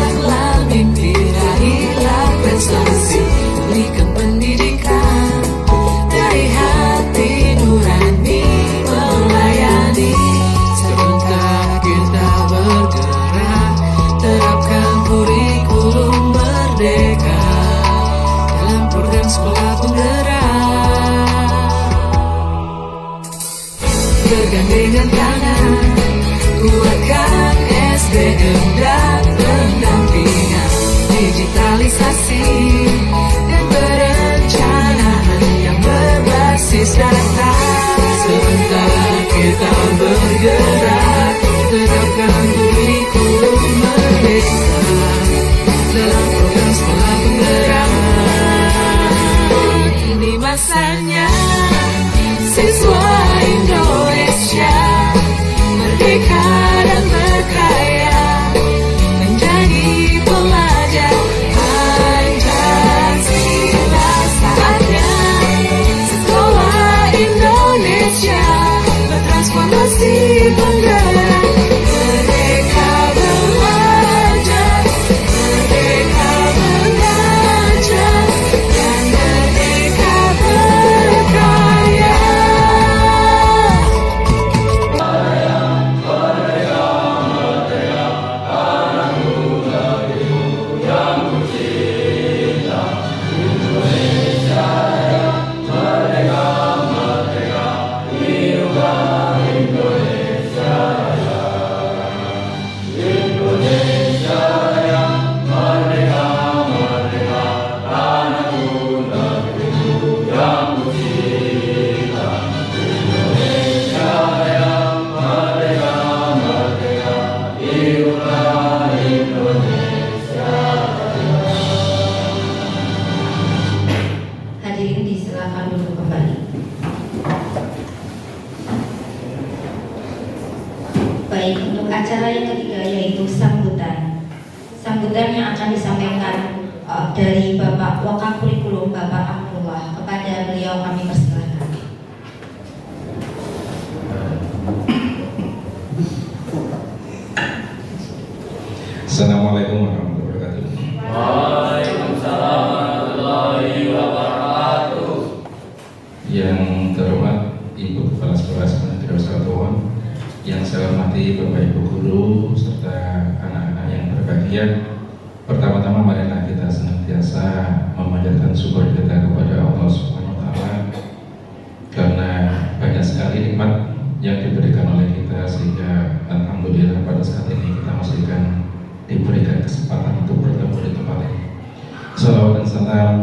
cemerlang mimpi, raihlah prestasi, berikan pendidikan dari hati nurani melayani. Sebentar kita bergerak, terapkan kurikulum merdeka dalam program sekolah penggerak. Bergandengan tangan, kuatkan SDM dan pendampingan, digitalisasi dan perencanaan yang berbasis data. Sebentar kita bergerak, terapkan kurikulum merdeka dalam program sekolah penggerak. Ini masanya siswa Indonesia merdeka dan berkaya, menjadi pelajar Pancasila. Saatnya sekolah Indonesia bertransformasi penggerak. Merdeka belajar, merdeka mengajar, dan merdeka berkarya. Hadirin disilakan duduk kembali. Baik, untuk acara yang ketiga yaitu sambutan. Sambutan yang akan disampaikan dari Bapak Wakakurikulum Bapak Abdullah. Kepada beliau kami persilakan. Assalamualaikum warahmatullahi wabarakatuh. Waalaikumsalam warahmatullahi wabarakatuh. Yang terhormat Ibu Kepala Sekolah Sekolah Satuan, yang saya hormati Bapak Ibu Guru serta anak-anak yang berbahagia. Pertama-tama marilah kita senantiasa memanjatkan syukur kita kepada Allah Subhanahu wa Ta'ala karena banyak sekali nikmat yang diberikan oleh kita, sehingga alhamdulillah pada saat ini kita masih diberikan kesempatan untuk bertemu di tempat ini. Salawat dan salam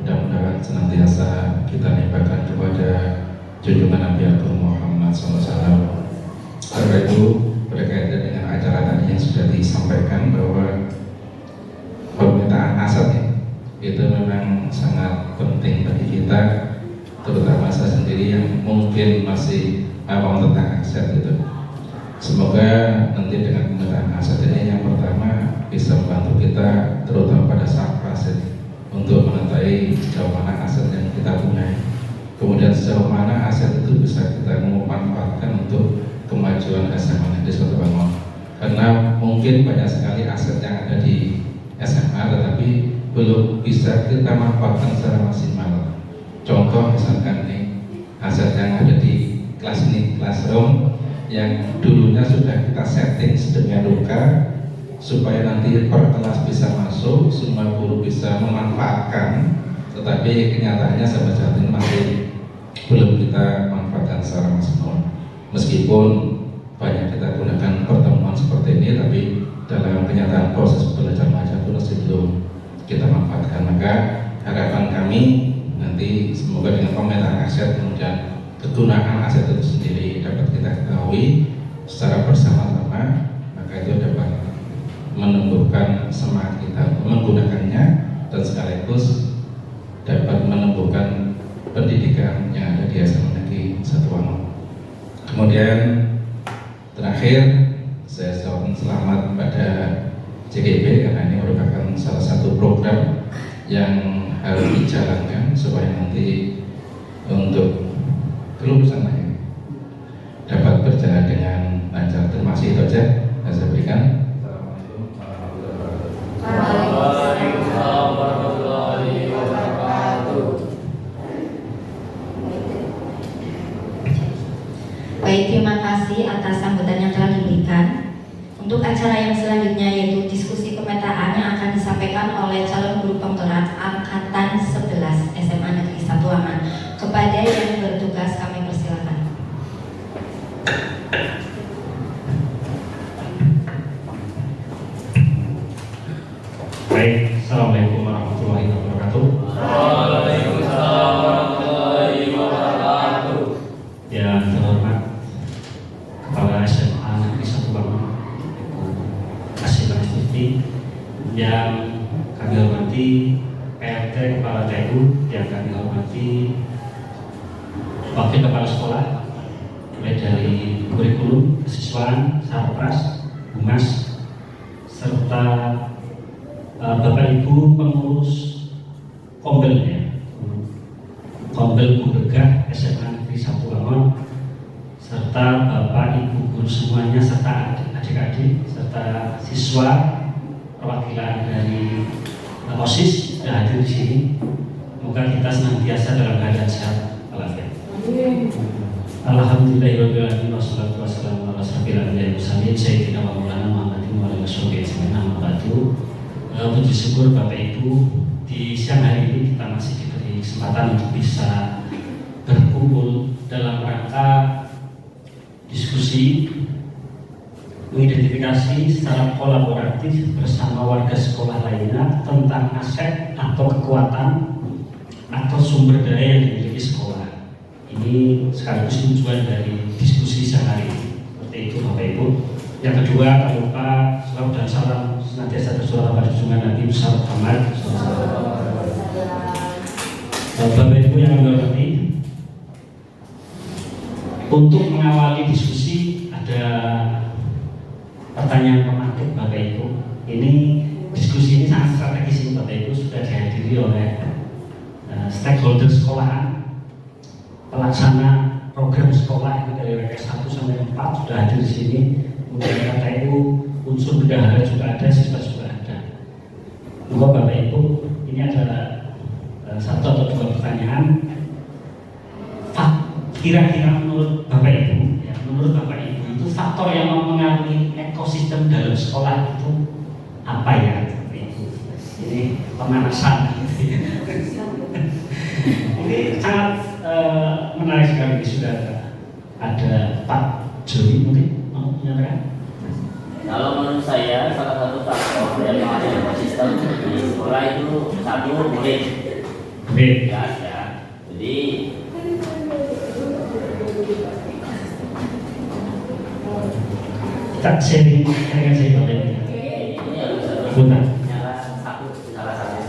mudah-mudahan senantiasa kita nimbahkan kepada junjungan Nabi Agung Muhammad SAW. Karena itu berkaitan dengan acara tadi yang sudah disampaikan bahwa permintaan aset itu memang sangat penting bagi kita, terutama saya sendiri yang mungkin masih awam tentang aset itu. Semoga nanti dengan penggunaan aset ini yang pertama bisa membantu kita terutama pada saat aset untuk mengetahui sejauh mana aset yang kita punya, kemudian sejauh mana aset itu bisa kita memanfaatkan untuk kemajuan SMA Negeri Suatu Bangun. Karena mungkin banyak sekali aset yang ada di SMA tetapi belum bisa kita manfaatkan secara maksimal. Contoh misalkan nih, aset yang ada di kelas ini, classroom yang dulunya sudah kita setting sedemikian rupa supaya nanti per kelas bisa masuk, semua guru bisa memanfaatkan, tetapi kenyataannya sampai saat ini masih belum kita manfaatkan secara maksimal. Meskipun banyak kita gunakan pertemuan seperti ini, tapi dalam kenyataan proses belajar mengajar itu masih belum kita manfaatkan. Maka harapan kami nanti semoga dengan pemetaan aset kemudian kegunaan aset itu sendiri dapat kita ketahui secara bersama-sama, maka itu dapat menumbuhkan semangat kita menggunakannya dan sekaligus dapat menumbuhkan pendidikan yang ada di SMA Negeri Satuan. Kemudian terakhir saya ucapkan selamat pada JGB karena ini merupakan salah satu program yang harus dijalankan supaya nanti untuk kelulusan lain dapat berjalan dengan lancar. Terima kasih, itu saja yang saya berikan. Assalamualaikum warahmatullahi wabarakatuh. disampaikan oleh calon guru penggerak angkatan 11 SMA Negeri 1 Aman. Kepada yang bertugas kami persilakan. Baik, Assalamualaikum warahmatullahi wabarakatuh. Waalaikumsalam warahmatullahi wabarakatuh. Yang terhormat Kepala SMA Negeri 1 Aman, Asyik Asyik, yang kami hormati PRT Kepala TU, yang kami hormati Wakil Kepala Sekolah, mulai dari kurikulum, kesiswaan, sarpras, humas, serta Bapak Ibu pengurus Kombel ya, Kombel Bubergah SMA Negeri 1 Aman, serta Bapak Ibu guru semuanya, serta adik-adik, serta siswa perwakilan dari OSIS sudah hadir di sini. Semoga kita senantiasa dalam keadaan sehat walafiat. Alhamdulillahirobbilalamin wassalatu wassalamu ala asyrofil anbiya'i wal mursalin sayyidina wa maulana Muhammadin wa ala alihi wasallam. Amma ba'du. Puji syukur Bapak Ibu, di siang hari ini kita masih diberi kesempatan untuk bisa berkumpul dalam rangka diskusi mengidentifikasi secara kolaboratif bersama warga sekolah lainnya tentang aset atau kekuatan atau sumber daya yang dimiliki sekolah. Ini sekaligus tujuan dari diskusi siang hari ini. Seperti itu Bapak Ibu. Yang kedua, tak lupa salam dan salam senantiasa tercurah pada junjungan Nabi besar Muhammad. Bapak Ibu yang kami hormati, untuk mengawali diskusi ada pertanyaan pemantik Bapak Ibu. Ini diskusi ini sangat strategis ini Bapak Ibu, sudah dihadiri oleh stakeholder sekolahan, pelaksana program sekolah dari RK 1 sampai 4 sudah hadir di sini. Kemudian KTU, unsur bendahara juga ada, siswa juga ada. Monggo Bapak Ibu, ini ada satu atau dua pertanyaan. Kira-kira menurut Bapak Ibu, ya, menurut Bapak Ibu itu faktor yang mempengaruhi ekosistem dalam sekolah itu apa ya? Ini pemanasan. Ini sangat menarik sekali. Sudah ada Pak Joni mungkin mau menyatakan. Kalau menurut saya salah satu faktor yang mengatur ekosistem di sekolah itu satu murid. Ya, ya. Jadi kita sharing dengan saya Bapak Ibu. ini harus Punten. salah satu.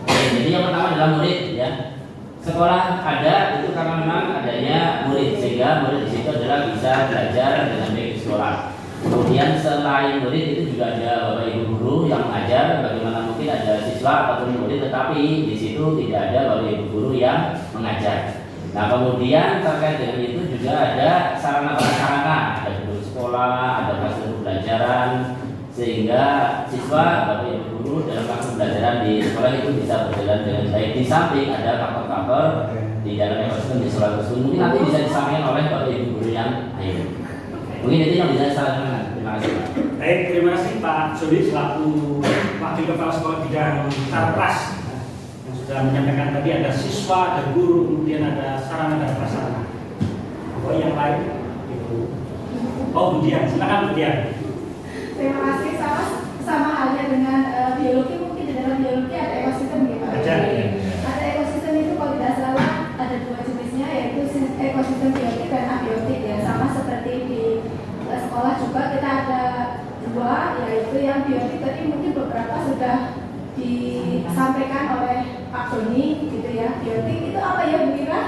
Jadi yang pertama adalah murid ya. Sekolah ada itu karena memang adanya murid, sehingga murid di situ adalah bisa belajar dengan baik di sekolah. Kemudian selain murid itu juga ada Bapak Ibu guru yang mengajar. Bagaimana mungkin ada siswa ataupun murid tetapi di situ tidak ada Bapak Ibu guru yang mengajar. Nah kemudian terkait dengan itu juga ada sarana prasarana, ada gedung sekolah, ada fasilitas pembelajaran, sehingga siswa Bapak Ibu guru dalam proses pembelajaran di sekolah itu bisa berjalan dengan baik. Di samping ada faktor-faktor di dalam ekosistem di sekolah tersebut mungkin nanti bisa disampaikan oleh Bapak Ibu guru yang lain. Mungkin itu yang bisa saya sampaikan. Terima kasih Pak. Baik, terima kasih Pak Joni selaku Wakil Kepala Sekolah Bidang Sarpras yang sudah menyampaikan tadi ada siswa, ada guru, kemudian ada sarana dan prasarana. Oh yang lain Ibu. Oh Budian, silakan Budian. Terima kasih. Sama halnya dengan biologi, mungkin di dalam biologi ada ekosistem gitu. Ada, ya. Ada ekosistem itu kalau tidak salah ada dua jenisnya, yaitu ekosistem biotik dan abiotik ya. Sama seperti di sekolah juga kita ada dua, yaitu yang biotik tadi mungkin beberapa sudah disampaikan oleh Pak Joni gitu ya. Biotik itu apa ya Bu Ira?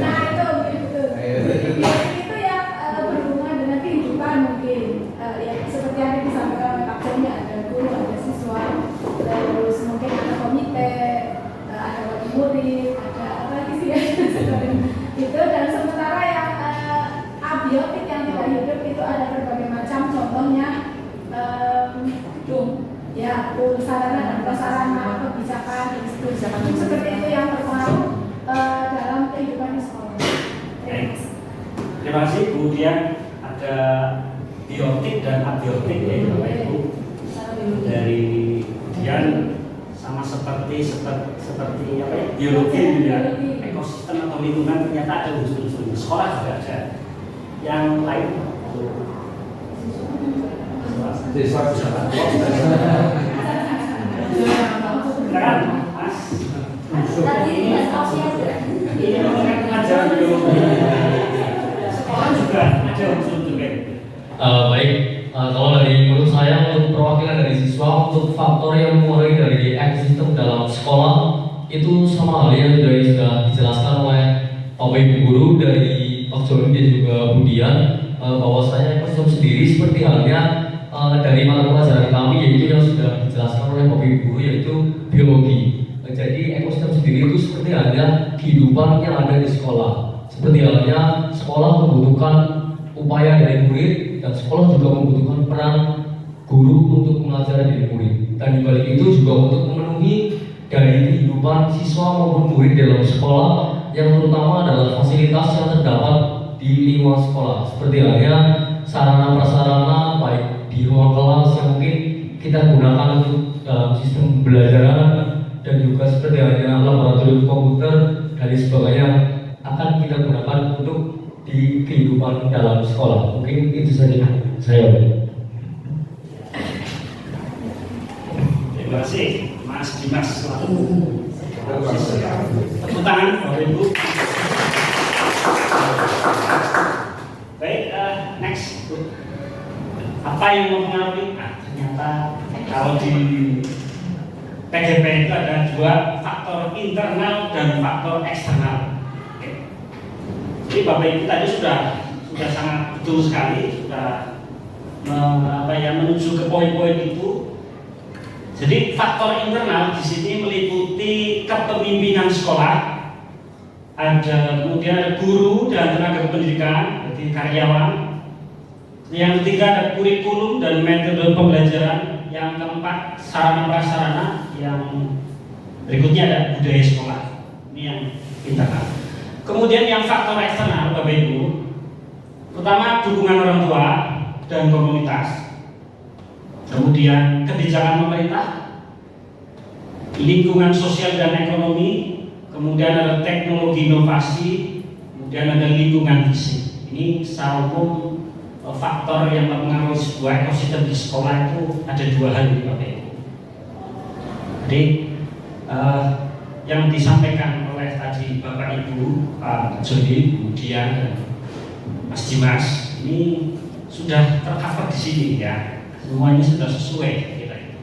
Nah itu begitu. Itu yang berhubungan dengan kehidupan mungkin. Ya seperti yang disampaikan oleh Pak Joni, ada guru, ada siswa, terus mungkin ada komite, ada wali murid, ada apa lagi sih ya? Itu dan sementara yang abiotik yang tidak hidup itu ada berbagai macam, contohnya gedung, ya, sarana dan prasarana, kebijakan, seperti itu yang berpengaruh dalam kehidupan di sekolah. Terima Terima kasih. Kemudian ada biotik dan abiotik ya Bapak Ibu. Dari kemudian sama seperti apa ya, biologi ya, ekosistem atau lingkungan ternyata ada unsur-unsur. Sekolah juga ada. Yang lain silakan Mas. Ini pengajaran biologi. Sekolah juga ada unsur-unsur. Baik, kalau dari menurut saya untuk perwakilan dari siswa untuk faktor yang mempengaruhi dari ekosistem dalam sekolah itu sama halnya sudah dijelaskan oleh Bapak Ibu guru dari Pak Joni dan juga Budian, bahwasanya ekosistem sendiri seperti halnya dari mata pelajaran kami yaitu yang sudah dijelaskan oleh Bapak Ibu guru yaitu biologi. Jadi ekosistem sendiri itu seperti halnya kehidupan yang ada di sekolah. Seperti halnya sekolah membutuhkan upaya dari murid dan sekolah juga membutuhkan peran guru untuk mengajar diri murid. Dan dibalik itu juga untuk memenuhi dari kehidupan siswa maupun murid dalam sekolah yang terutama adalah fasilitas yang terdapat di lingkungan sekolah. Seperti halnya sarana prasarana baik di ruang kelas yang mungkin kita gunakan untuk dalam sistem pembelajaran dan juga seperti halnya laboratorium komputer dan sebagainya akan kita gunakan untuk di kehidupan dalam sekolah. Mungkin itu saja saya. Terima kasih Mas Dimas selaku. Tepuk tangan Bapak Ibu. Baik, next. Apa yang mempengaruhi? Ternyata kalau di PGP itu ada dua faktor internal dan faktor eksternal. Jadi Bapak Ibu tadi sudah sangat betul sekali, sudah menuju ke poin-poin itu. Jadi faktor internal di sini meliputi kepemimpinan sekolah, kemudian ada guru dan tenaga pendidikan, berarti karyawan. Yang ketiga ada kurikulum dan metode pembelajaran. Yang keempat sarana prasarana. Yang berikutnya ada budaya sekolah. Ini yang internal. Kemudian yang faktor eksternal Bapak Ibu, pertama dukungan orang tua dan komunitas, kemudian kebijakan pemerintah, lingkungan sosial dan ekonomi, kemudian ada teknologi inovasi, kemudian ada lingkungan fisik. Ini salah faktor yang mempengaruhi sebuah ekosistem di sekolah itu ada dua hal ini Bapak Ibu. Jadi yang disampaikan oleh tadi Bapak Ibu, Pak Joni, kemudian dan Mas Dimas ini sudah tercover di sini ya, semuanya sudah sesuai kita itu.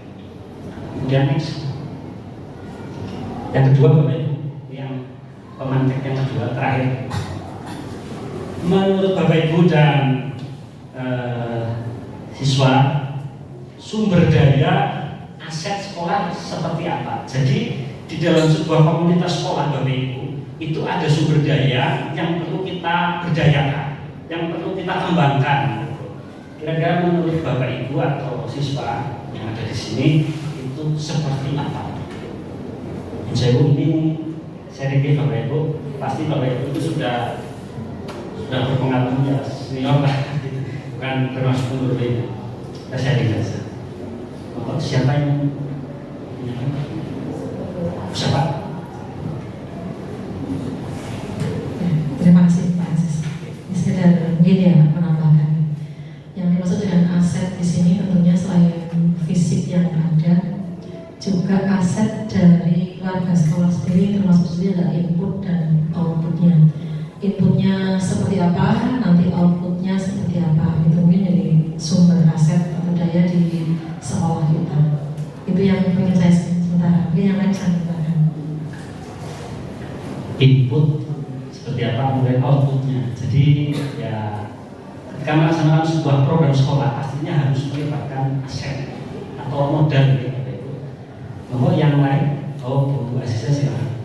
Kemudian next, yang kedua Bapak Ibu, yang pemantik yang kedua terakhir, menurut Bapak Ibu dan siswa, sumber daya aset sekolah seperti apa? Jadi di dalam sebuah komunitas sekolah Bapak Ibu itu ada sumber daya yang perlu kita berdayakan, yang perlu kita kembangkan. Kira-kira menurut Bapak Ibu atau siswa yang ada di sini itu seperti apa? Saya ini saya review Bapak Ibu, pasti Bapak Ibu itu sudah berpengalaman ya senior lah, bukan termasuk menurut ini. Saya saja. Siapa yang siapa? Terima kasih Pak Aziz. Sekedar mungkin ya menambahkan. Yang dimaksud dengan aset di sini tentunya selain fisik yang ada, juga aset dari keluarga sekolah sendiri, termasuk juga adalah input dan outputnya. Inputnya seperti apa, nanti outputnya seperti apa. Itu mungkin jadi sumber aset atau daya di sekolah kita. Itu yang ingin saya sementara. Mungkin yang lain saya tambahkan. Input seperti apa, kemudian outputnya. Jadi ya ketika melaksanakan sebuah program sekolah pastinya harus melibatkan aset atau modal gitu. Bahwa yang lain, Bu Aziza silakan.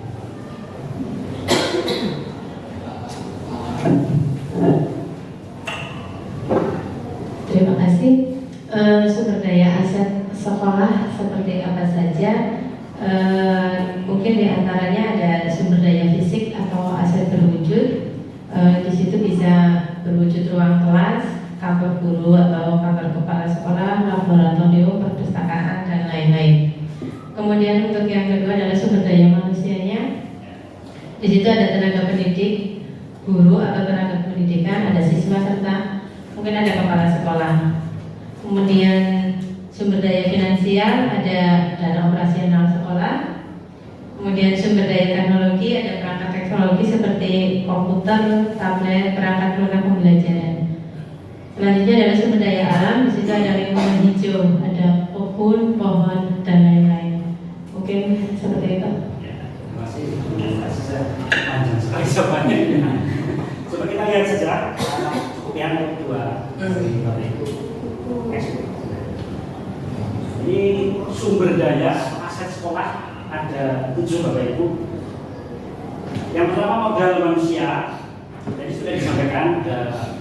Terima kasih. Sumber daya aset sekolah seperti apa saja? Mungkin diantaranya ada sumber daya fisik atau aset berwujud. Di situ bisa berwujud ruang kelas, kantor guru atau kantor kepala sekolah, laboratorium, perpustakaan, dan lain-lain. Kemudian untuk yang kedua adalah sumber daya manusianya. Di situ ada tenaga pendidik, guru atau tenaga pendidikan, ada siswa serta mungkin ada kepala sekolah. Kemudian sumber daya finansial, ada dana operasional sekolah. Kemudian sumber daya teknologi, ada perangkat teknologi seperti komputer, tablet, perangkat lunak pembelajaran. Selanjutnya adalah sumber daya alam, di situ ada lingkungan hijau, ada kebun, pohon, dan lain-lain. Mungkin seperti itu. Ya, terima kasih. Panjang sekali jawabannya. Coba kita lihat saja cukup yang kedua dari Bapak Ibu. Ini sumber daya aset sekolah ada 7 Bapak Ibu. Yang pertama modal manusia. Jadi sudah disampaikan ada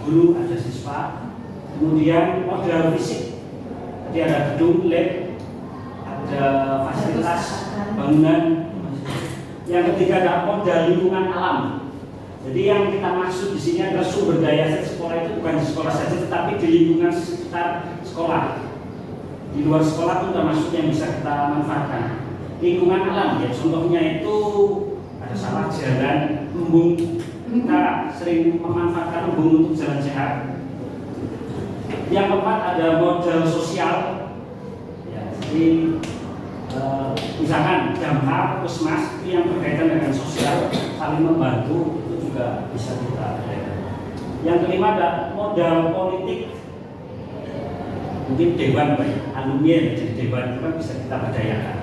guru, ada siswa. Kemudian modal fisik. Jadi ada gedung, lab, ada fasilitas bangunan. Yang ketiga ada modal lingkungan alam. Jadi yang kita maksud di sini adalah sumber daya sekolah itu bukan di sekolah saja, tetapi di lingkungan sekitar sekolah. Di luar sekolah pun termasuk yang bisa kita manfaatkan. Lingkungan alam ya, contohnya itu ada sawah, jalan, embung. Kita sering memanfaatkan embung untuk jalan sehat. Yang keempat ada modal sosial. Ya, jadi misalkan damkar, puskesmas itu yang berkaitan dengan sosial, saling membantu, itu juga bisa kita berdayakan. Yang kelima ada modal politik, mungkin dewan, alumni jadi dewan itu kan bisa kita berdayakan.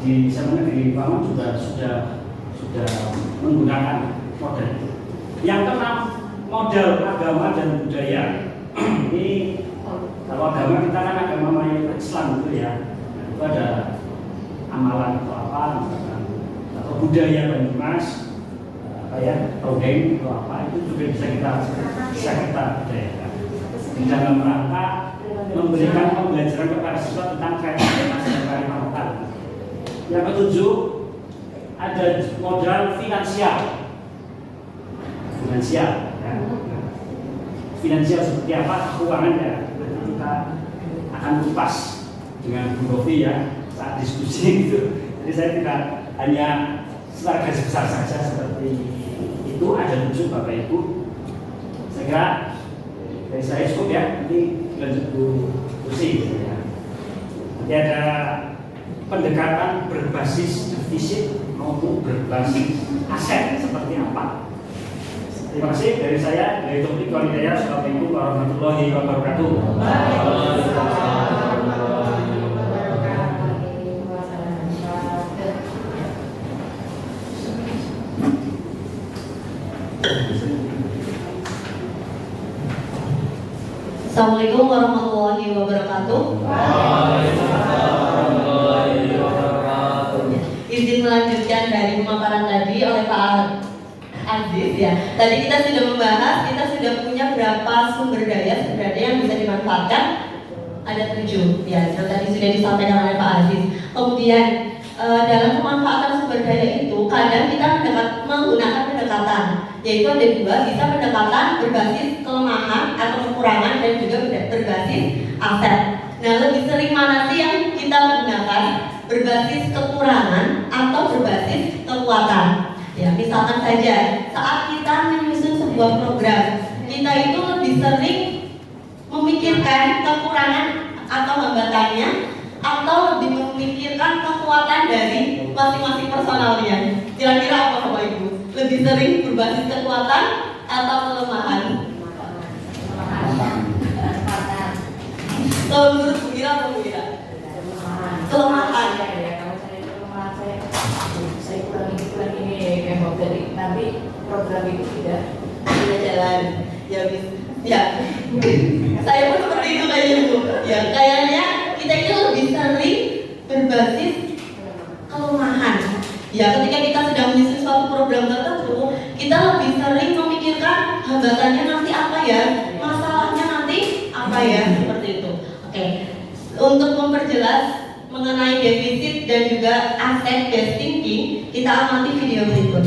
Di sana di Paman juga sudah menggunakan modal itu. Yang keenam modal agama dan budaya. Ini kalau agama kita kan agama mayoritas Islam gitu ya. Itu ada amalan atau apa misalkan, atau budaya Banyumas togeng atau apa, itu juga bisa kita budayakan di dalam rangka memberikan pembelajaran kepada siswa tentang kreativitas dan kearifan. Yang ketujuh ada modal finansial ya. Finansial seperti apa, keuangan ya, nanti kita akan kupas dengan Bu Rofi ya saat diskusi itu. Jadi saya tidak hanya secara garis besar saja seperti itu, ada 7 Bapak Ibu. Saya kira dari saya cukup ya, nanti lanjut Bu Lucy ya. Nanti ada pendekatan berbasis defisit maupun berbasis aset seperti apa. Terima kasih dari saya, dari Topik Walidaya. Assalamualaikum warahmatullahi wabarakatuh. Assalamualaikum warahmatullahi wabarakatuh. Izin melanjutkan dari pemaparan tadi oleh Pak Aziz ya. Tadi kita sudah membahas, kita sudah punya berapa sumber daya sebenarnya yang bisa dimanfaatkan. Ada 7 ya, yang tadi sudah disampaikan oleh Pak Aziz. Kemudian dalam pemanfaatan sumber daya itu kadang kita menggunakan pendekatan, yaitu ada 2, bisa pendekatan berbasis kelemahan atau kekurangan dan juga berbasis aset. Nah, lebih sering mana sih yang kita gunakan? Berbasis kekurangan atau berbasis kekuatan? Ya, misalkan saja saat kita menyusun sebuah program, kita itu lebih sering memikirkan kekurangan atau hambatannya, atau lebih memikirkan kekuatan dari masing-masing personalnya. Kira-kira apa Bapak Ibu? Lebih sering berbasis kekuatan atau kelemahan? Kalau menurut Bu Ira apa Bu Ira? Kelemahan. Saya kurang ini kayak dari nanti program itu tidak jalan ya saya pun seperti itu kayaknya Bu ya, kayaknya kita itu lebih sering berbasis kelemahan ya. Ketika kita sedang menyusun suatu program tertentu, kita lebih sering memikirkan hambatannya nanti apa ya, masalahnya nanti apa ya, seperti itu. Oke, untuk memperjelas mengenai defisit dan juga asset based thinking, kita amati video berikut.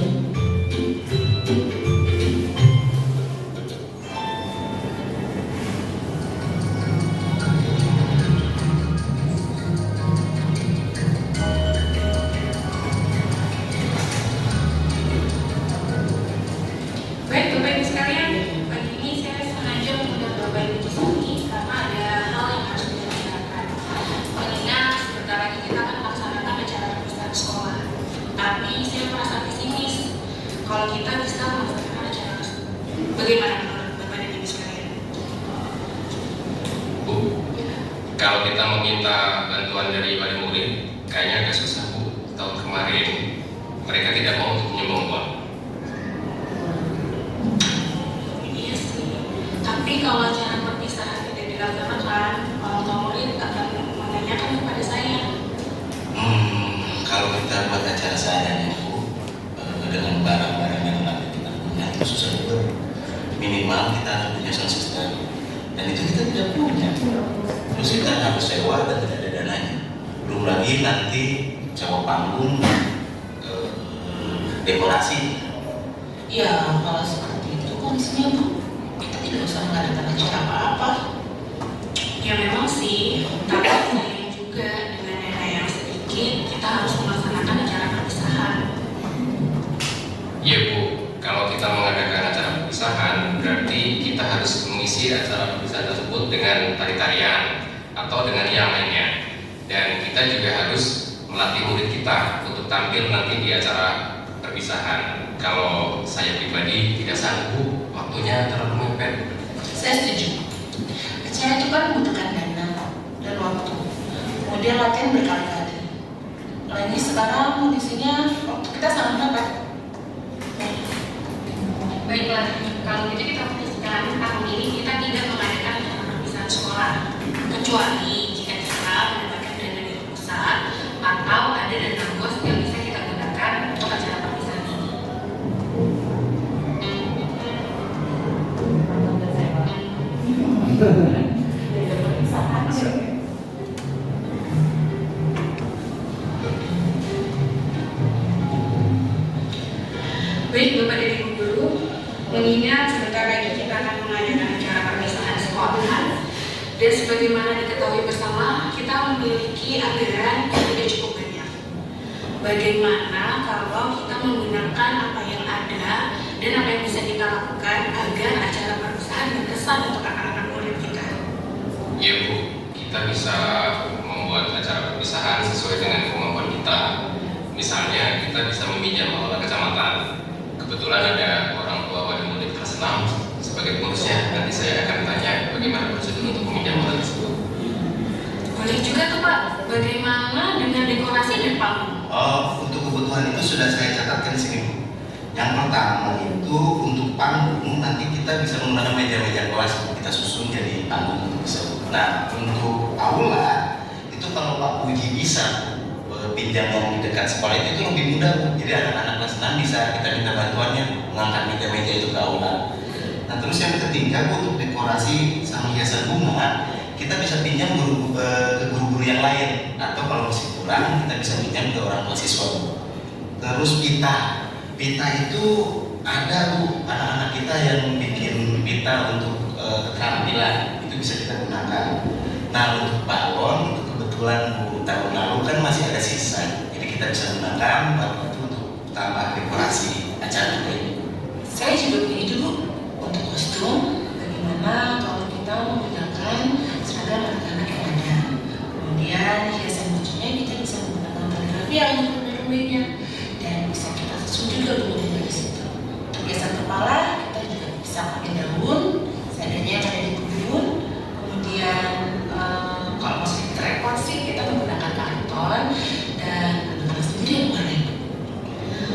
kita meminta bantuan dari wali murid, kayaknya agak susah Bu. Tahun kemarin mereka tidak mau untuk menyumbang uang. Iya sih. Tapi kalau acara perpisahan tidak dilaksanakan, orang tua murid akan menanyakan kepada saya. Kalau kita buat acara seadanya Bu, dengan barang-barang yang nanti kita punya itu susah juga. Minimal kita harus punya sound system, dan itu kita tidak punya. Terus kita harus sewa dan tidak ada dananya. Belum lagi nanti sewa panggung, dekorasi. Ya, kalau seperti itu kondisinya Bu, kita tidak usah mengadakan acara apa-apa. Ya memang sih, tapi sayang juga dengan dana yang sedikit, kita harus melaksanakan acara perpisahan. Iya Bu, kalau kita mengadakan acara perpisahan, berarti kita harus mengisi acara perpisahan tersebut dengan tari-tarian atau dengan yang lainnya. Dan kita juga harus melatih murid kita untuk tampil nanti di acara perpisahan. Kalau saya pribadi tidak sanggup, waktunya terlalu mepet. Saya setuju. Acara itu kan membutuhkan dana dan waktu. Kemudian latihan berkali-kali. Lagi sekarang kondisinya waktu kita sangat mepet. Baiklah, kalau gitu kita putuskan tahun ini kita tidak mengadakan acara perpisahan sekolah, kecuali jika kita mendapatkan dana dari pusat atau ada dana bos yang bisa kita gunakan untuk acara perpisahan ini. Baik Bapak dan Ibu Guru, mengingat sebentar lagi kita akan mengadakan acara perpisahan sekolah, dan sebagaimana diketahui bersama, kita memiliki anggaran yang tidak cukup banyak. Bagaimana kalau kita menggunakan apa yang ada dan apa yang bisa kita lakukan agar acara perpisahan berkesan untuk anak-anak murid kita? Iya Bu, kita bisa membuat acara perpisahan sesuai dengan kemampuan kita. Misalnya kita bisa meminjam aula kecamatan. Kebetulan ada orang tua wali murid kelas 6 sebagai pengurusnya. Nanti saya akan tanya bagaimana prosedur untuk meminjam aula tersebut. Boleh juga tuh Pak, bagaimana dengan dekorasi dan panggung? Untuk kebutuhan itu sudah saya catatkan sini Bu. Yang pertama itu untuk panggung, nanti kita bisa menggunakan meja-meja kelas kita susun jadi panggung untuk bisa. Nah, untuk aula itu kalau Pak Puji bisa pinjam yang di dekat sekolah itu lebih mudah Bu. Jadi anak-anak kelas 6 bisa kita minta bantuannya mengangkat meja-meja itu ke aula. Nah terus yang ketiga Bu, untuk dekorasi sama hiasan bunga kita bisa pinjam ke guru-guru yang lain, atau kalau masih kurang kita bisa pinjam ke orang tua siswa Bu. Terus pita itu ada Bu, anak-anak kita yang bikin pita untuk keterampilan itu bisa kita gunakan. Nah untuk balon itu kebetulan Bu, tahun lalu kan masih ada sisa, jadi kita bisa gunakan balon itu untuk tambah dekorasi acara ini. Saya juga begini dulu untuk kostum. Bagaimana kalau kita menggunakan seragam anak-anak yang ada? Kemudian hiasan bajunya kita bisa menggunakan kaligrafi yang rumahnya, dan bisa kita susun juga kemudian dari situ. Untuk hiasan kepala kita juga bisa pakai daun, seadanya yang ada di kebun. Kemudian kalau masih repot sih kita menggunakan karton dan bentuk sendiri yang boleh.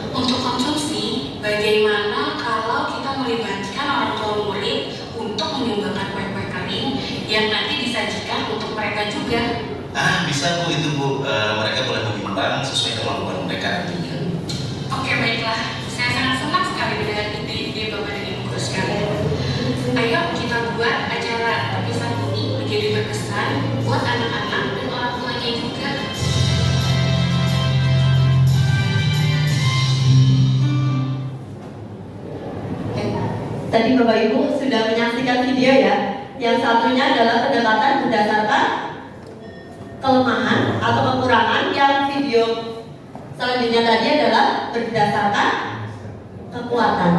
Untuk konsumsi, bagaimana kalau kita melibatkan orang tua murid untuk menyumbangkan kue-kue kering yang nanti disajikan untuk mereka juga? Bisa Bu, itu Bu, mereka boleh menyumbang sesuai kemampuan mereka tentunya. Oke, baiklah. Saya sangat senang sekali dengan ide-ide Bapak dan Ibu guru sekalian. Ayo kita buat acara perpisahan ini menjadi berkesan buat anak-anak dan orang tuanya juga. Tadi Bapak Ibu sudah menyaksikan video ya. Yang satunya adalah pendekatan berdasarkan kelemahan atau kekurangan. Yang video selanjutnya tadi adalah berdasarkan kekuatan.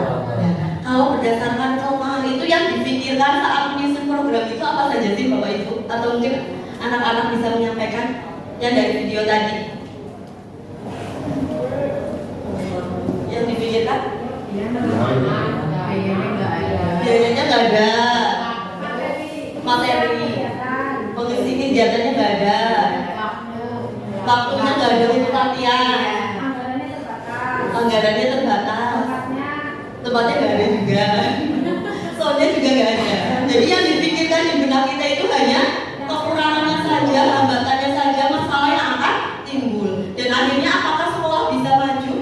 Ya. Kalau berdasarkan kelemahan itu yang dipikirkan saat menyusun program itu apa saja sih Bapak Ibu? Atau mungkin anak-anak bisa menyampaikan yang dari video tadi. Yang dipikirkan? Biayanya nggak ada, materi, pengisi kegiatannya nggak ada. waktunya nggak ada untuk latihan, Anggarannya terbatas. anggarannya terbatas, tempatnya nggak ada juga, soalnya juga nggak ada. Jadi yang dipikirkan di benak kita itu hanya kekurangannya saja, hambatannya saja, masalah yang akan timbul. Dan akhirnya apakah sekolah bisa maju?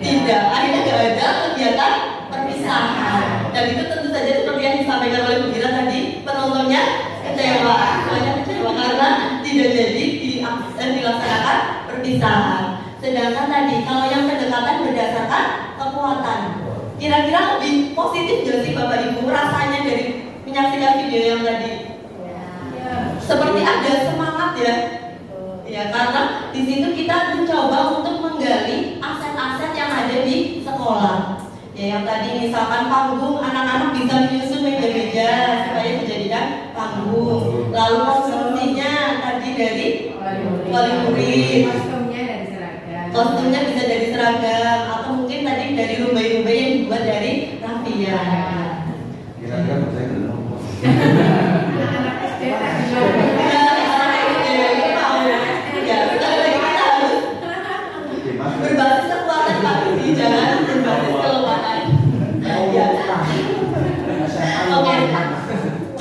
Tidak. Akhirnya nggak ada kegiatan perpisahan. Dan itu tentu saja seperti yang disampaikan oleh Bu Ira tadi, penontonnya kecewa, semuanya kecewa karena tidak jadi dilaksanakan perpisahan. Sedangkan tadi kalau yang pendekatan berdasarkan kekuatan, kira-kira lebih positif nggak sih Bapak Ibu rasanya dari menyaksikan video yang tadi? Seperti ada semangat ya. Ya, karena di situ kita mencoba untuk menggali aset-aset yang ada di sekolah. Ya, yang tadi misalkan panggung, anak-anak bisa menyusun meja-meja supaya dijadikan panggung. Lalu konsumsinya tadi dari wali murid. Kostumnya bisa dari seragam atau mungkin tadi dari rumbai-rumbai yang dibuat dari raffia. Kira-kira saya kenal. Berbasis kekuatan Pak, jangan berbasis kelemahan. Ya. Oke.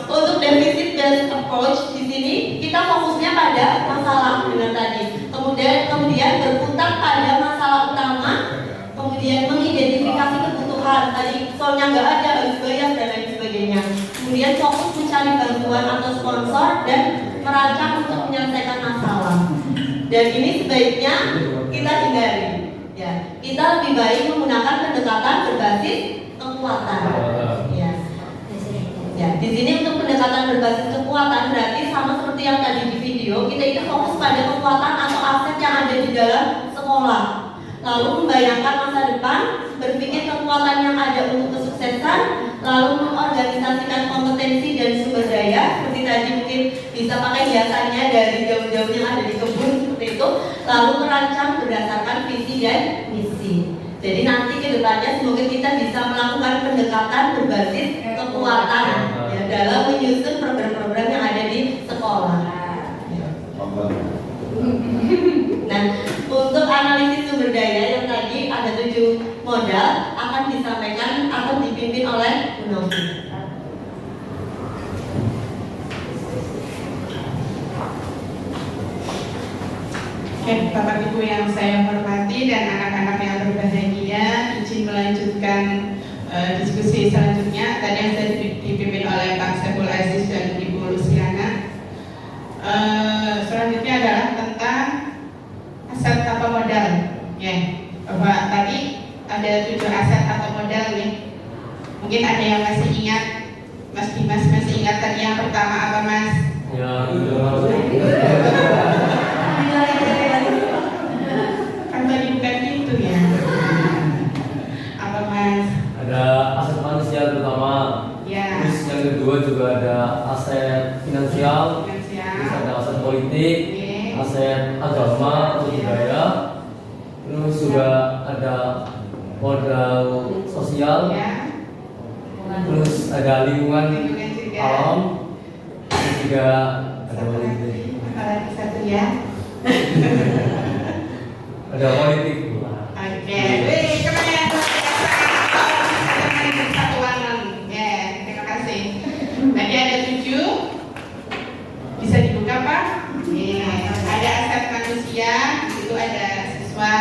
Untuk deficit based approach di sini kita fokusnya pada masalah dengan tadi. Kemudian berputar pada masalah utama. Kemudian mengidentifikasi kebutuhan. Tadi soalnya nggak ada harus bayar dan lain sebagainya. Kemudian fokus mencari bantuan atau sponsor dan merancang untuk menyelesaikan masalah. Dan ini sebaiknya kita hindari. Ya, kita lebih baik menggunakan pendekatan berbasis kekuatan. Ya. Ya, di sini untuk pendekatan berbasis kekuatan berarti sama seperti yang tadi di video, kita itu fokus pada kekuatan atau aset yang ada di dalam sekolah. Lalu membayangkan masa depan, berpikir kekuatan yang ada untuk kesuksesan, lalu mengorganisasikan kompetensi dan sumber daya, seperti tadi mungkin bisa pakai hiasannya dari daun-daun yang ada di kebun seperti itu, lalu merancang berdasarkan visi dan misi. Jadi nanti ke depannya semoga kita bisa melakukan pendekatan berbasis kekuatan ya, dalam menyusun program-program yang ada di sekolah. Nah, untuk analisis sumber daya yang tadi ada 7 modal akan disampaikan atau dipimpin oleh Bu Novi. Oke, Bapak Ibu yang saya hormati dan anak-anak yang berbahagia, izin melanjutkan diskusi selanjutnya. Tadi yang saya dipimpin oleh Pak Saiful Aziz dan Ibu Luciana. Selanjutnya adalah tentang aset atau modal. Ya, bahwa tadi ada 7 aset atau modal nih. Mungkin ada yang masih ingat, Mas Dimas masih ingat tadi yang pertama apa Mas? Ya, kan tadi bukan gitu ya. Apa Mas? ada aset manusia terutama. Ya. Terus yang kedua juga ada aset finansial. Terus ada aset politik, aset agama atau budaya. Terus juga ada modal sosial. Terus ada lingkungan alam. Terus juga ada politik. Satu ya. Ada politik. Oke, keren. Terima kasih. Tadi ada 7. Bisa dibuka Pak? Ada aset manusia, itu ada siswa.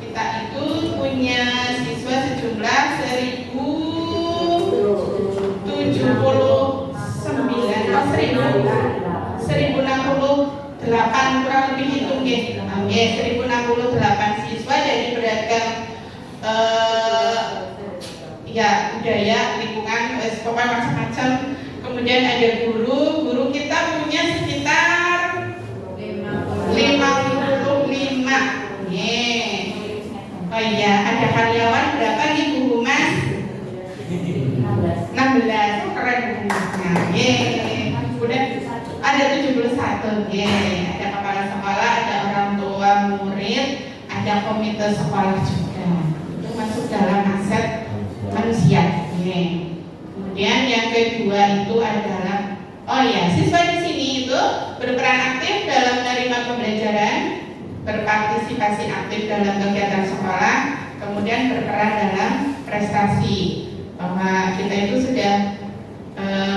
Kita itu punya siswa sejumlah 1068 kurang lebih hitung ya. 1068 siswa dari beragam ya budaya, lingkungan, pokoknya macam-macam. Kemudian ada guru kita punya sekitar 55. Oh iya, ada karyawan berapa nih Bu Humas? 16. Keren Bu Humasnya. Udah ada 71. Ada kepala sekolah, ada orang tua murid, ada komite sekolah juga. Itu masuk dalam aset manusia. Kemudian yang kedua itu adalah, oh ya, siswa di sini sini itu berperan aktif dalam menerima pembelajaran, berpartisipasi aktif dalam kegiatan sekolah, kemudian berperan dalam prestasi. Bahwa kita itu sudah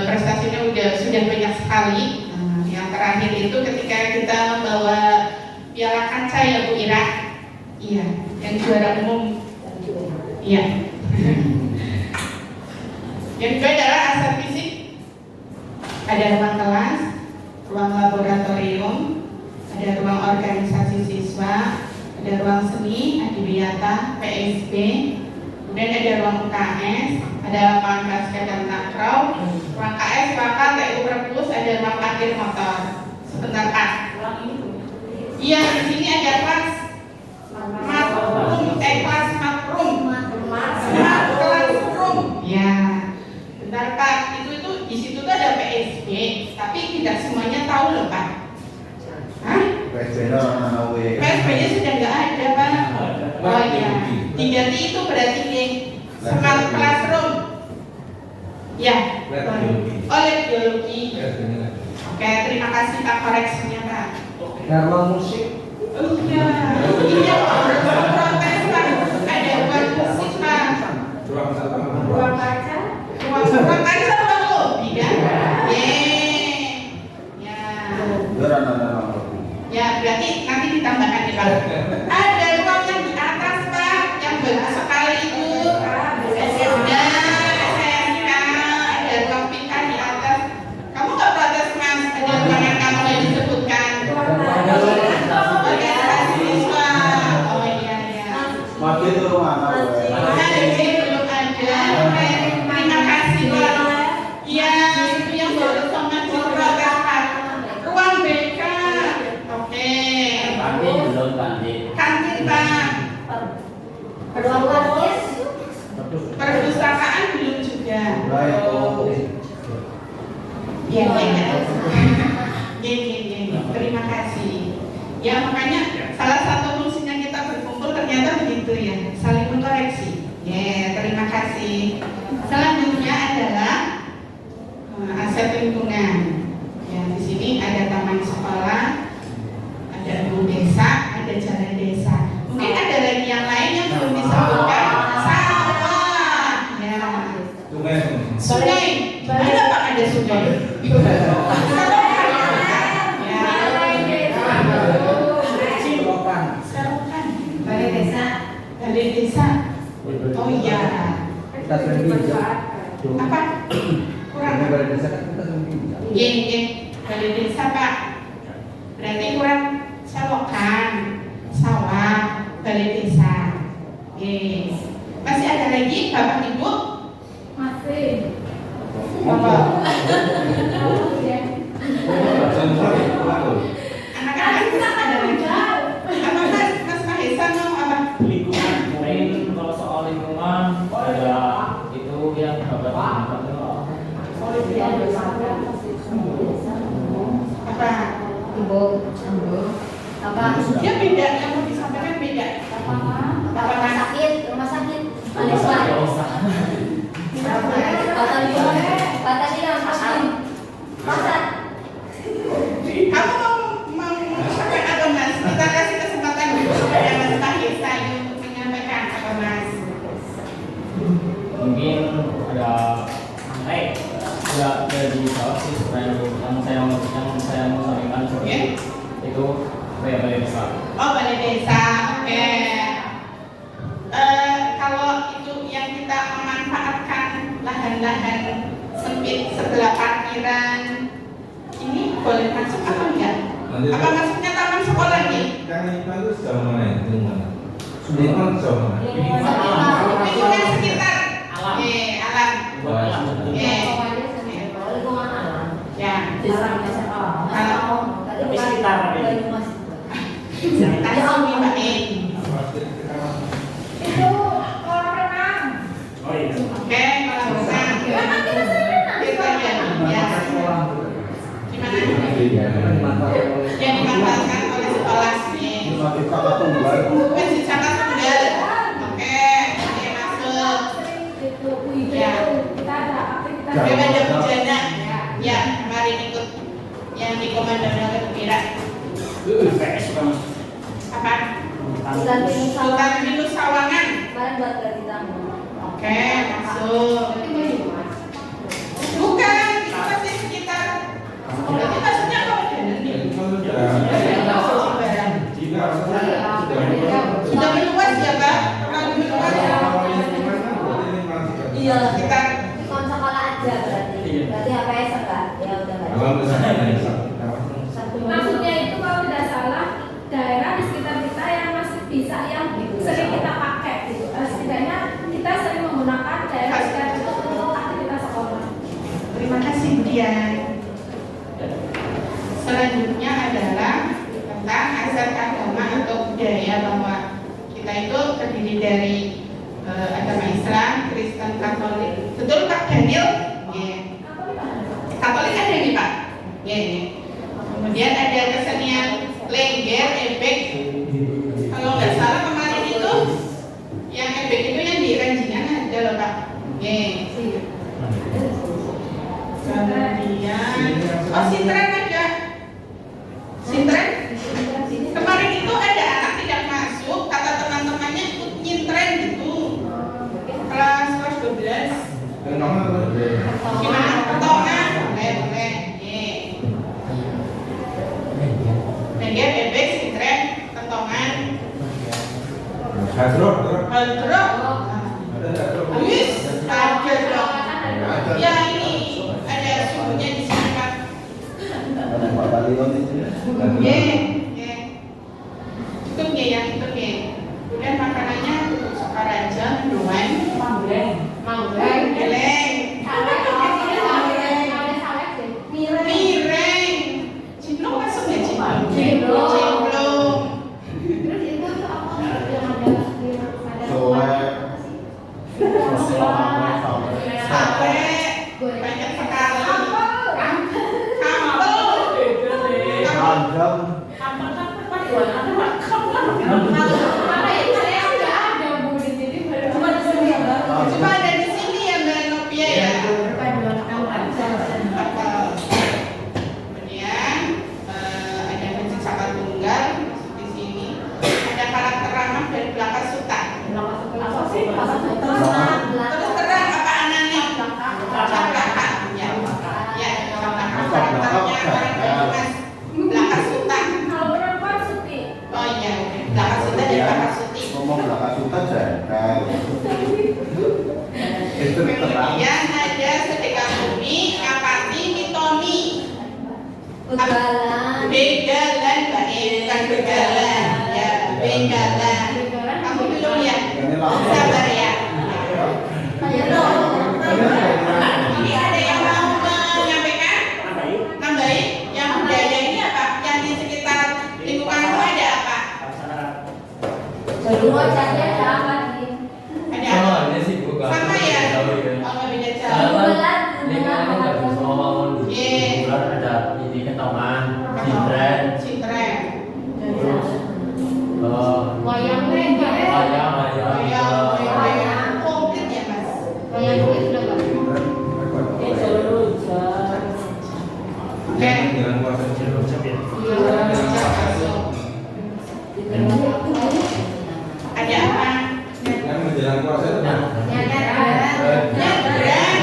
prestasinya sudah banyak sekali. Yang terakhir itu ketika kita membawa piala kaca ya Bu Ira, iya, yang juara umum, iya. Yang kedua adalah aset fisik. Ada ruang kelas, ruang laboratorium, ada ruang organisasi siswa, ada ruang seni, adiwiyata, PSB, kemudian ada ruang UKS, ada lapangan basket dan takraw, ruang KS, bakal, TU Perpus, ada ruang parkir motor. Sebentar Pak. Iya, di sini ada kelas matroom, kelas matroom, classroom. Ya, bentar Pak. Di situ tuh ada PSB, tapi tidak semuanya tahu loh Pak. Hah? PSB-nya sudah nggak ada Pak. Oh iya, diganti itu berarti nih smart classroom. Ya. Oh lab biologi. Oke, terima kasih Pak koreksinya Pak. Ruang musik. Oh iya, iya protes Pak. Ada ruang musik Pak. Ruang kaca. Ruang kaca ruang hobi kan? Ya. Ya berarti nanti ditambahkan nih Pak. Ada ruang yang di atas Pak, yang bagus sekali itu. Ada ruang pika di atas. Kamu nggak protes Mas? Ada ruangan kamu yang disebutkan. Organisasi siswa. Oh iya iya. Makin itu ruang apa? Belum ada. Terima kasih Pak. Iya itu yang baru sama diprotes Pak. Ruang BK. Oke. Kantin belum kantin. Kantin Pak. Ruang parkir. Perpustakaan belum juga. Ya, terima kasih. Ya makanya salah satu fungsinya kita berkumpul ternyata begitu ya, saling mengkoreksi. Ya, terima kasih. Selanjutnya adalah aset lingkungan. Ya, di sini ada taman sekolah, ada embung desa, ada jalan desa. Mungkin ada lagi yang lain yang belum disebutkan. Sawah, ya. Sungai. Ada Pak ada sungai. Balai desa. Balai desa. Oh iya. Apa? Kurang. Balai desa kan kita Iya, balai desa Pak. Berarti kurang selokan, sawah, balai desa. Masih ada lagi Bapak Ibu? Masih. Bapak. Anak-anak ada lagi. Apa Mas Mahesa mau apa? Lingkungan. Mungkin kalau soal lingkungan ada itu yang apa? Apa? Ibu, apa? Dia beda, yang mau disampaikan beda. Rumah sakit, rumah sakit. Maniswa. Pak tadi yang pasang. Masa? Kamu mau menyampaikan apa Mas? Kita kasih kesempatan dulu supaya Mas Mahesa untuk menyampaikan apa Mas? Mungkin ada dari jawab sih sebenarnya yang saya mau sampaikan seperti itu balai desa. Oh balai desa, oke. Kalau itu yang kita memanfaatkan lahan-lahan sempit sebelah parkiran, ini boleh masuk atau enggak? Apa masuknya taman sekolah nih? Yang bagus jauh mana itu mana? Lingkungan jauh mana? Lingkungan sekitar. Alam. Ya. Tapi sekitar Sekitar sini Mbak E. Itu kolam renang. Oh iya. Oke, kolam renang. Itu aja. Ya. Gimana? Yang dimanfaatkan oleh sekolah nih. Masjid Saka Tunggal. Oke, masuk. Ya. Kita ada aktivitas. Bebas Bujana. Ya, mari ikut. yang di Komando Gembira. Apa? Sultan Binus Sawangan. Kemarin buat ganti tamu. Oke, masuk. Bukan, itu masih sekitar. Berarti maksudnya Kabupaten nih. Sudah meluas ya Pak? Terlalu meluas. Iya. Kita Ikon sekolah aja berarti. Berarti HPS enggak? Ya udah enggak. Maksudnya itu kalau tidak salah daerah di sekitar kita yang masih bisa yang sering kita pakai gitu. Setidaknya kita sering menggunakan daerah sekitar itu untuk aktivitas sekolah. terima kasih Dian. Selanjutnya adalah tentang asal agama atau budaya, bahwa kita itu terdiri dari agama Islam, Kristen, Katolik. Betul Pak Daniel? Yeah. Katolik ada nih Pak? Yeah. Kemudian ada kesenian lengger, ebek. Kalau nggak salah kemarin itu yang ebek itu yang di Ranjingan ada loh Pak. Yeah. Kemudian, oh sintren ada. Sintren? Kemarin itu ada anak tidak masuk, kata teman-temannya ikut nyintren gitu. Kelas 12. Gimana? Potongan? Boleh. Lengger, bebek, sintren, potongan. Hadroh. Wis, ada dong. Ya ini ada suhunya di sini Pak. Cukup ya, cukup ya. Kemudian makanannya untuk Sokaraja, mendoan, geleng, mireng, cimplung masuk ya cimplung. Sate, banyak sekali. Cuma ada di sini ya Mbak Novia ya. Kemudian ada masjid Saka Tunggal di sini. Ada karakter ramah dari belakang Sultan. Terus terang apa anaknya? Belakang. Ya, karakternya orang belakang Sultan. Kalau perempuan Suti. Oh iya, belakang Sultan dan belakang Suti. Ngomong belakang Sultan jangan. Kemudian ada sedekah bumi, Kapati, Mitoni. Begalan. Begalan, bukan begalan. Ya, begalan. Kamu belum ya? Sabar ya. Ini ada yang mau menyampaikan? Nambahin? Yang budaya ini apa? Yang di sekitar lingkunganmu ada apa? Baru wajahnya ada apa nih? Ada apa? Ini sih bukan. Sama ya? Oh, nggak beda jauh. Lingkungannya nggak bisa ngomong. Bulan ada ini ketongan, sintren, terus Wayang Wayang komplit ya Mas. Wayang itu sudah nggak? Oke. Ada apa? Yang menjelang puasa itu Nyadran. Nyadran.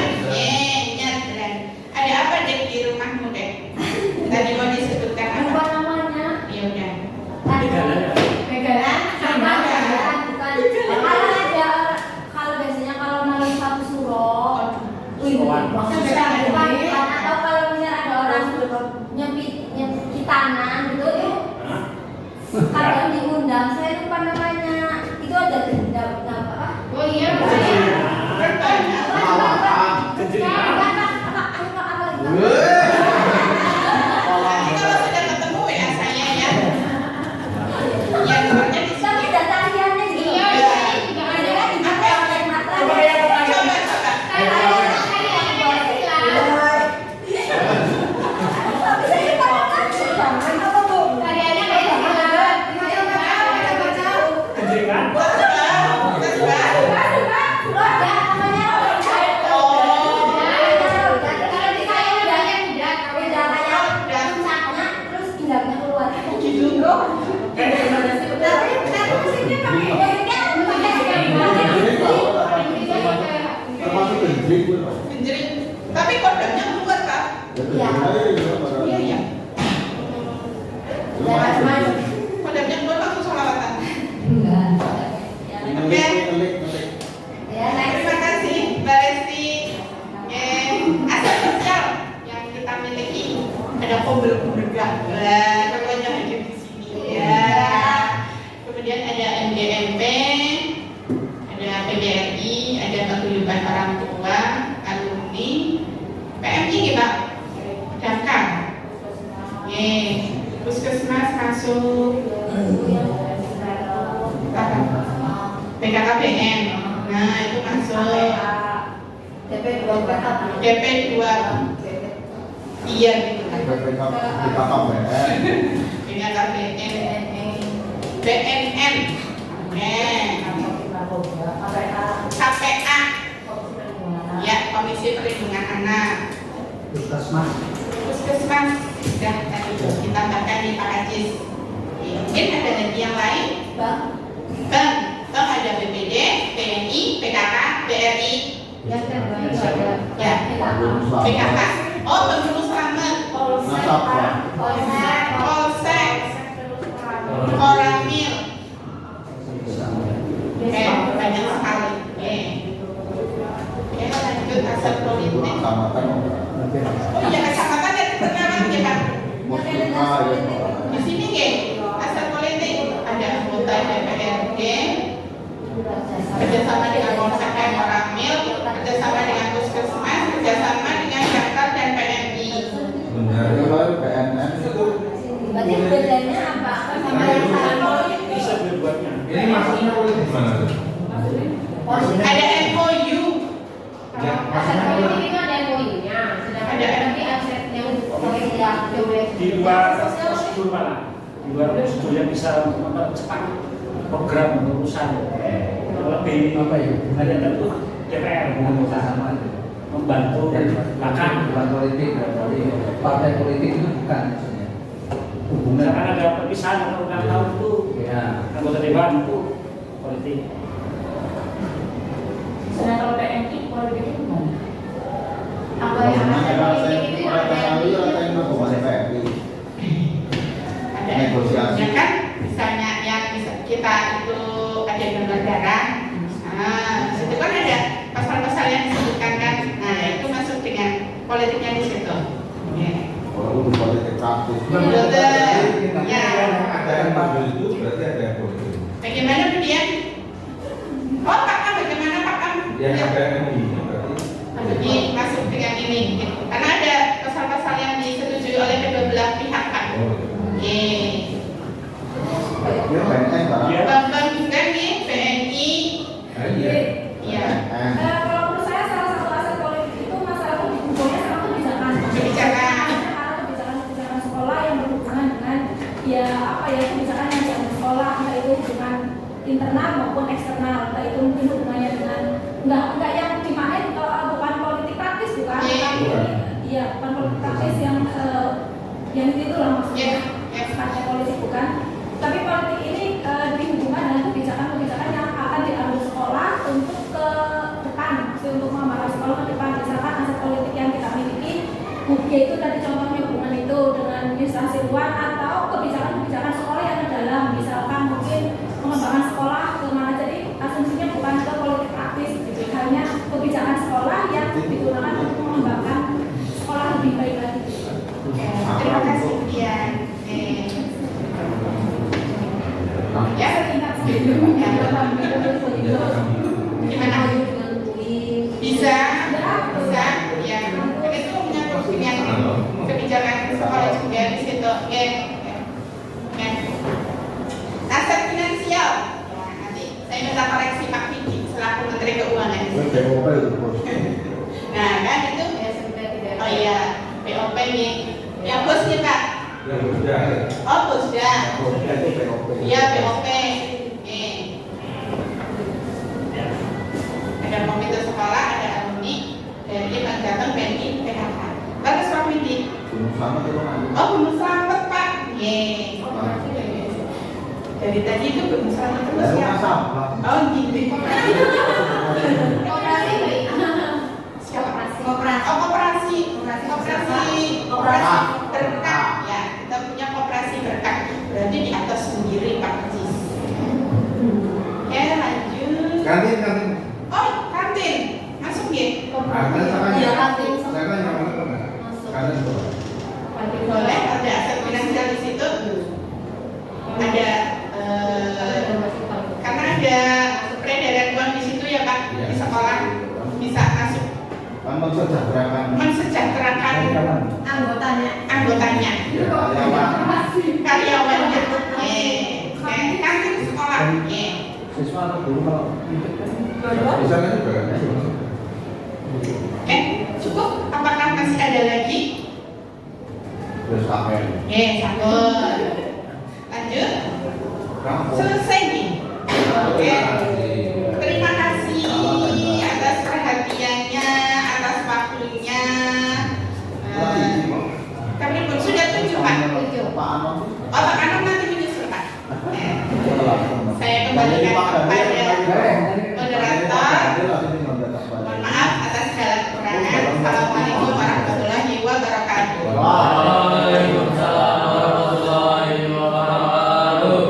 Ada apa Dek di rumahmu Dek? Tadi mau Iya. Iya ya. Macam-macam. Kodamnya gue langsung sholawatan. Enggak. Oke. Ya, next. Terima kasih Mbak Lesti. Aset sosial yang kita miliki ada Komber Lah, pokoknya hadir di sini ya. Kemudian ada MGMP, ada PBRI, ada paguyuban orang tua, alumni, PMI kita daftar. Puskesmas masuk, BKKBN, nah itu masuk. DP 2, iya gitu. BNN, KPA, ya Komisi Perlindungan Anak. Puskesmas sudah tadi ditambahkan di Pak Ajis. Mungkin ada lagi yang lain? Bang ada BPD, BNI, PKK, BRI. Ya, PKK. Oh, Bengkulu Selamat. Polsek. Koramil. Banyak sekali. Lanjut aset politik. Oh iya, kecamatan ada kenalan ya Pak. Di sini aset politik ada anggota DPRD, kerjasama dengan Polsek Koramil, kerjasama dengan Puskesmas, kerjasama dengan Jakar dan PMI. PNN itu Berarti bedanya apa? Sama yang politik. bisa dibuatnya. Ini maksudnya politik mana tuh? Ada MOU. Aset politik itu ada MOU-nya. Sedangkan nanti aset yang politik di luar prosedur mana? Di luar prosedur yang bisa mempercepat program urusan lebih apa ya? Ada tentu DPR membantu bahkan politik partai politik itu bukan maksudnya. hubungan kan ada perpisahan atau ulang tahun itu anggota dewan itu politik. Sedangkan kalau PMI politik itu gimana? apa yang aset politik itu yang ada Ada negosiasi. Ya kan, misalnya yang kita itu ada donor darah. Nah, itu kan ada pasal-pasal yang disebutkan kan. Nah, itu masuk dengan politiknya di situ. Walaupun politik praktis. Ya. Ada yang bagus itu berarti ada yang politik. Bagaimana kemudian? Oh, Pak Am, bagaimana Pak Am? Yang ada MUI berarti. Jadi masuk dengan ini, gitu. Karena ada pasal-pasal yang disetujui oleh kedua belah pihak Pak. Oke. Ya PNN Pak. Bambang juga nih, BNI. Iya. Kalau menurut saya salah satu aset politik itu masalah hubungannya sama kebijakan. Kebijakan sekolah yang berhubungan dengan kebijakan yang diambil sekolah, entah itu hubungan internal maupun eksternal, entah itu mungkin hubungannya dengan enggak yang dimain bukan politik praktis bukan, tapi bukan politik praktis yang itu lah maksudnya partai politik bukan, tapi politik ini dihubungkan dengan kebijakan-kebijakan yang akan diambil sekolah untuk ke depan, untuk mengarah sekolah ke depan. Misalkan aset politik yang kita miliki, yaitu tadi contohnya hubungan itu dengan instansi luar atau kebijakan-kebijakan sekolah yang ke dalam, misalkan mungkin mengembangkan sekolah kemana. Jadi asumsinya bukan ke politik praktis, hanya kebijakan sekolah yang digunakan untuk mengembangkan sekolah lebih baik lagi. Terima kasih Dian. Ya, gimana? Bisa, ya. Kan itu menyangkut dengan kebijakan sekolah juga di situ. Aset finansial. Nanti saya minta koreksi Pak Vicky selaku Menteri Keuangan. Nah, kan itu. Oh iya, BOP nih. Yang bos nih Pak. Oh, Bosda. Iya, BOP. Ada komite sekolah, ada alumni dari Bangkatan, BNI, PKK. Bagus Pak Vindi. Oh, Gunung Selamat Pak. Dari tadi itu Gunung Selamat terus ya. Oh, gitu. Koperasi. Oh, koperasi. Boleh, ada aset finansial di situ. Ada karena ada peredaran uang di situ ya Pak, di sekolah bisa masuk mensejahterakan anggotanya, karyawannya, kantin sekolah. Siswa atau guru kalau bisa juga. Cukup? Apakah masih ada lagi? Sakit. Lanjut. Selesai nih. Oke. Terima kasih atas perhatiannya, atas waktunya. Kami pun sudah 7 Pak. Oh, Pak Anam nanti menyusul Pak. Saya kembalikan kepada moderator. Mohon maaf atas segala kekurangan. Assalamualaikum warahmatullahi wabarakatuh. Waalaikumsalam warahmatullahi wabarakatuh.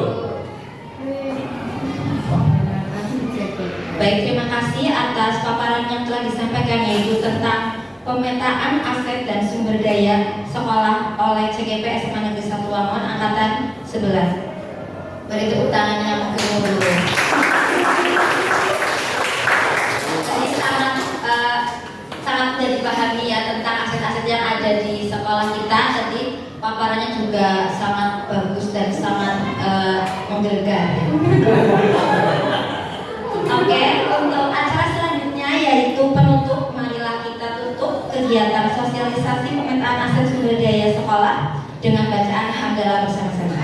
Baik, terima kasih atas paparan yang telah disampaikan, yaitu tentang pemetaan aset dan sumber daya sekolah oleh CGP SMA Negeri 1 Wangon Angkatan 11. Beri tepuk tangan yang kedua. Tadi sangat mudah dipahami ya tentang aset-aset yang ada di sekolah kita. Tadi paparannya juga sangat bagus dan sangat menggelegar. Oke, untuk acara selanjutnya yaitu penutup, marilah kita tutup kegiatan sosialisasi pemetaan aset sumber daya sekolah dengan bacaan hamdalah bersama-sama.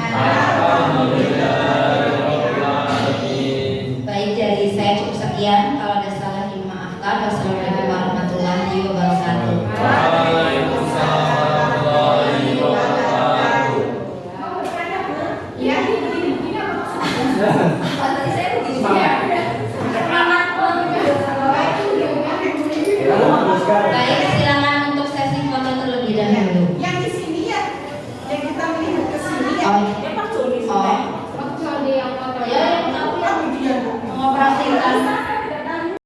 Baik, dari saya cukup sekian. Kalau ada salah dimaafkan. Wassalamualaikum warahmatullahi wabarakatuh. Waalaikumsalam warahmatullahi wabarakatuh. Ya, tadi saya begini ya. Baik, silakan untuk sesi foto terlebih dahulu. Yang di sini ya, yang kita melihat ke sini ya. Oh,